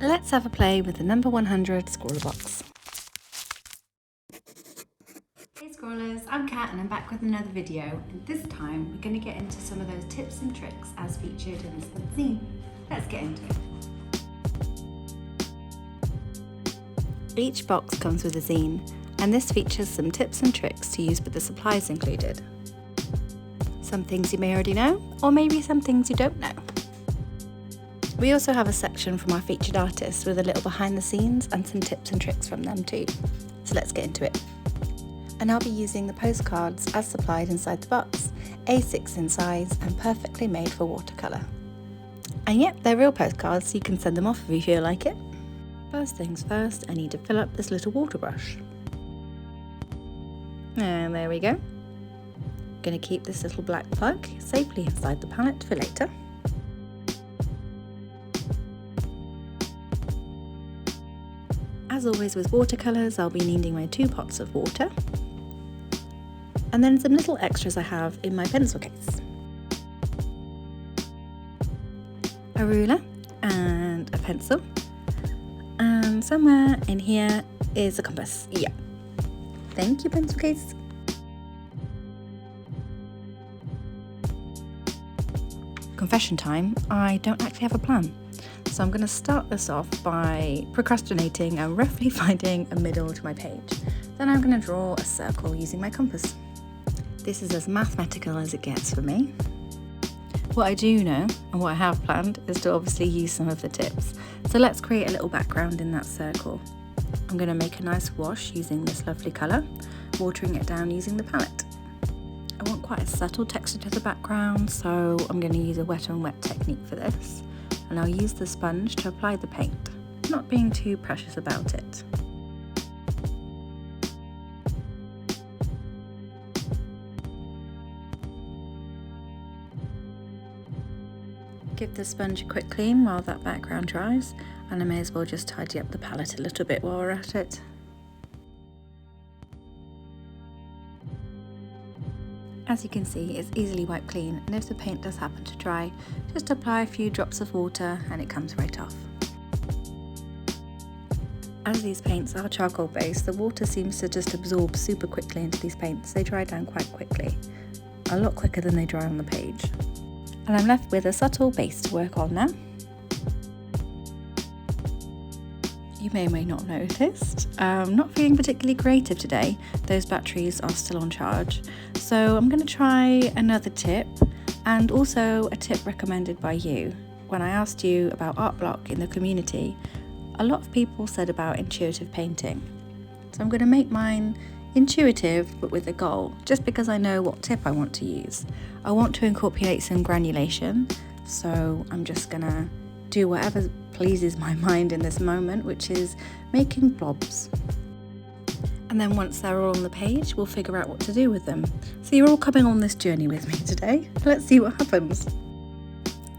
Let's have a play with the number 100 ScrawlrBox. Hey Scrawlers, I'm Kat and I'm back with another video, and this time we're going to get into some of those tips and tricks as featured in this zine. Let's get into it. Each box comes with a zine, and this features some tips and tricks to use with the supplies included. Some things you may already know, or maybe some things you don't know. We also have a section from our featured artists with a little behind the scenes and some tips and tricks from them too. So let's get into it. And I'll be using the postcards as supplied inside the box, A6 in size and perfectly made for watercolour. And yep, they're real postcards, so you can send them off if you feel like it. First things first, I need to fill up this little water brush. And there we go. I'm going to keep this little black plug safely inside the palette for later. As always with watercolours, I'll be needing my 2 pots of water. And then some little extras I have in my pencil case. A ruler and a pencil. And somewhere in here is a compass. Yeah. Thank you, pencil case. Confession time, I don't actually have a plan. So I'm going to start this off by procrastinating and roughly finding a middle to my page. Then I'm going to draw a circle using my compass. This is as mathematical as it gets for me. What I do know, and what I have planned, is to obviously use some of the tips. So let's create a little background in that circle. I'm going to make a nice wash using this lovely colour, watering it down using the palette. I want quite a subtle texture to the background, so I'm going to use a wet on wet technique for this. And I'll use the sponge to apply the paint, not being too precious about it. Give the sponge a quick clean while that background dries, and I may as well just tidy up the palette a little bit while we're at it. As you can see, it's easily wiped clean, and if the paint does happen to dry, just apply a few drops of water and it comes right off. As these paints are charcoal based, the water seems to just absorb super quickly into these paints. They dry down quite quickly, a lot quicker than they dry on the page. And I'm left with a subtle base to work on now. You may or may not noticed, I'm not feeling particularly creative today. Those batteries are still on charge. So I'm going to try another tip, and also a tip recommended by you. When I asked you about art block in the community, a lot of people said about intuitive painting. So I'm going to make mine intuitive but with a goal, just because I know what tip I want to use. I want to incorporate some granulation, so I'm just gonna do whatever pleases my mind in this moment, which is making blobs. And then once they're all on the page, we'll figure out what to do with them. So you're all coming on this journey with me today. Let's see what happens.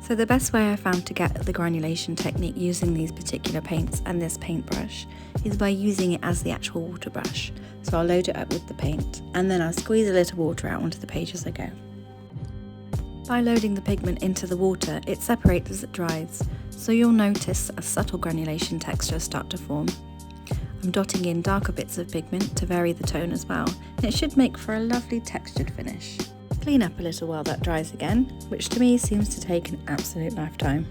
So the best way I found to get the granulation technique using these particular paints and this paintbrush is by using it as the actual water brush. So I'll load it up with the paint, and then I'll squeeze a little water out onto the page as I go. By loading the pigment into the water, it separates as it dries, so you'll notice a subtle granulation texture start to form. I'm dotting in darker bits of pigment to vary the tone as well, and it should make for a lovely textured finish. Clean up a little while that dries again, which to me seems to take an absolute lifetime.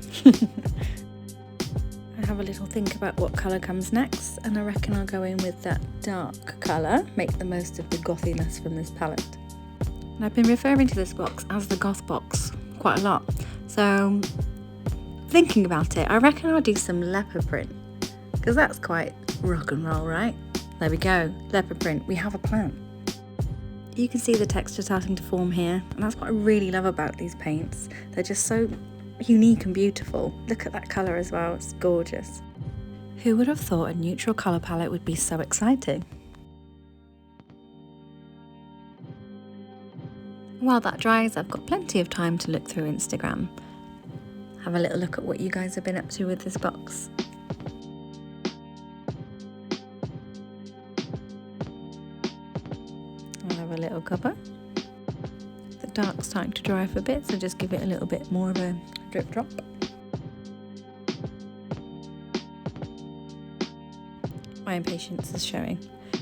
I have a little think about what colour comes next, and I reckon I'll go in with that dark colour, make the most of the gothiness from this palette. And I've been referring to this box as the goth box quite a lot, so thinking about it, I reckon I'll do some leopard print, because that's quite rock and roll, right? There we go, leopard print, we have a plan. You can see the texture starting to form here, and that's what I really love about these paints. They're just so unique and beautiful. Look at that colour as well, it's gorgeous. Who would have thought a neutral colour palette would be so exciting? While that dries, I've got plenty of time to look through Instagram. Have a little look at what you guys have been up to with this box. I'll have a little cover. The dark's starting to dry off a bit, so just give it a little bit more of a drip drop. My impatience is showing.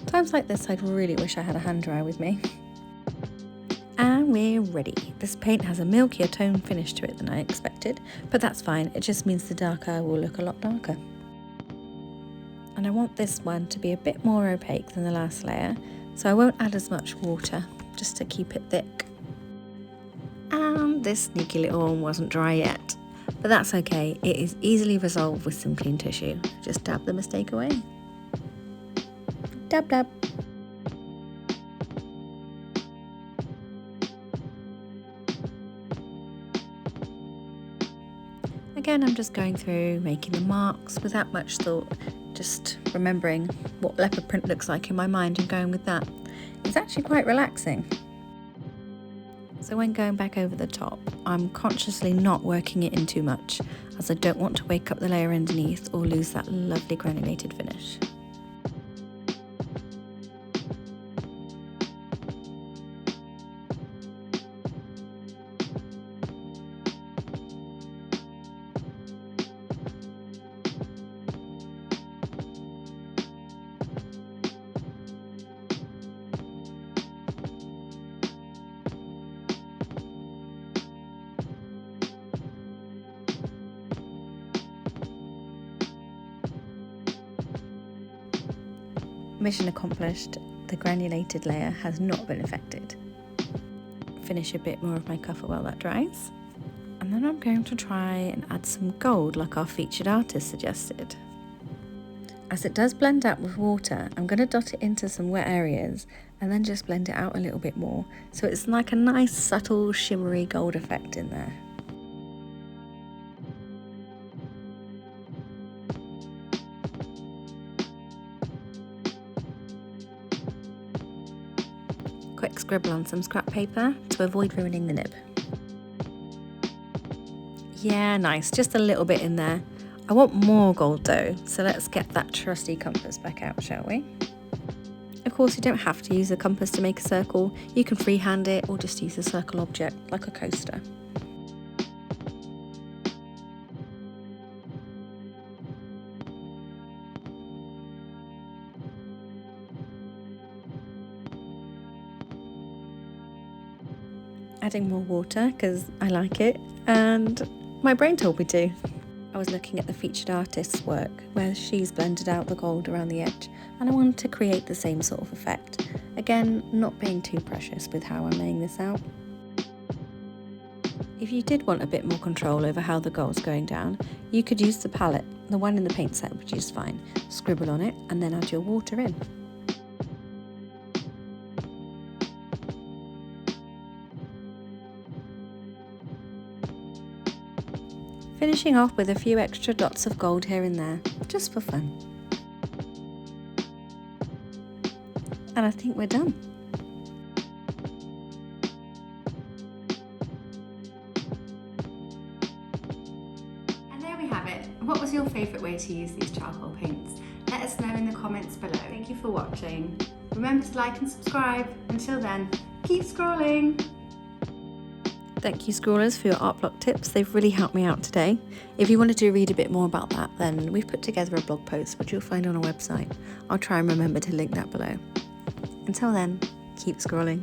Times like this, I'd really wish I had a hand dryer with me. And we're ready. This paint has a milkier tone finish to it than I expected, but that's fine. It just means the darker will look a lot darker. And I want this one to be a bit more opaque than the last layer, so I won't add as much water, just to keep it thick. And this sneaky little one wasn't dry yet, but that's okay. It is easily resolved with some clean tissue. Just dab the mistake away. Dab dab. Again, I'm just going through, making the marks without much thought, just remembering what leopard print looks like in my mind and going with that. It's actually quite relaxing. So when going back over the top, I'm consciously not working it in too much, as I don't want to wake up the layer underneath or lose that lovely granulated finish. Mission accomplished, the granulated layer has not been affected. Finish a bit more of my cover while that dries. And then I'm going to try and add some gold like our featured artist suggested. As it does blend out with water, I'm going to dot it into some wet areas and then just blend it out a little bit more, so it's like a nice subtle shimmery gold effect in there. Quick scribble on some scrap paper to avoid ruining the nib. Yeah, nice, just a little bit in there. I want more gold though, so let's get that trusty compass back out, shall we? Of course, you don't have to use a compass to make a circle. You can freehand it or just use a circle object like a coaster. Adding more water because I like it, and my brain told me to. I was looking at the featured artist's work where she's blended out the gold around the edge, and I wanted to create the same sort of effect. Again, not being too precious with how I'm laying this out. If you did want a bit more control over how the gold's going down, you could use the palette, the one in the paint set, which is fine. Scribble on it and then add your water in. Finishing off with a few extra dots of gold here and there, just for fun. And I think we're done. And there we have it. What was your favourite way to use these charcoal paints? Let us know in the comments below. Thank you for watching. Remember to like and subscribe. Until then, keep scrolling! Thank you, Scrawlrs, for your art block tips. They've really helped me out today. If you wanted to read a bit more about that, then we've put together a blog post, which you'll find on our website. I'll try and remember to link that below. Until then, keep scrolling.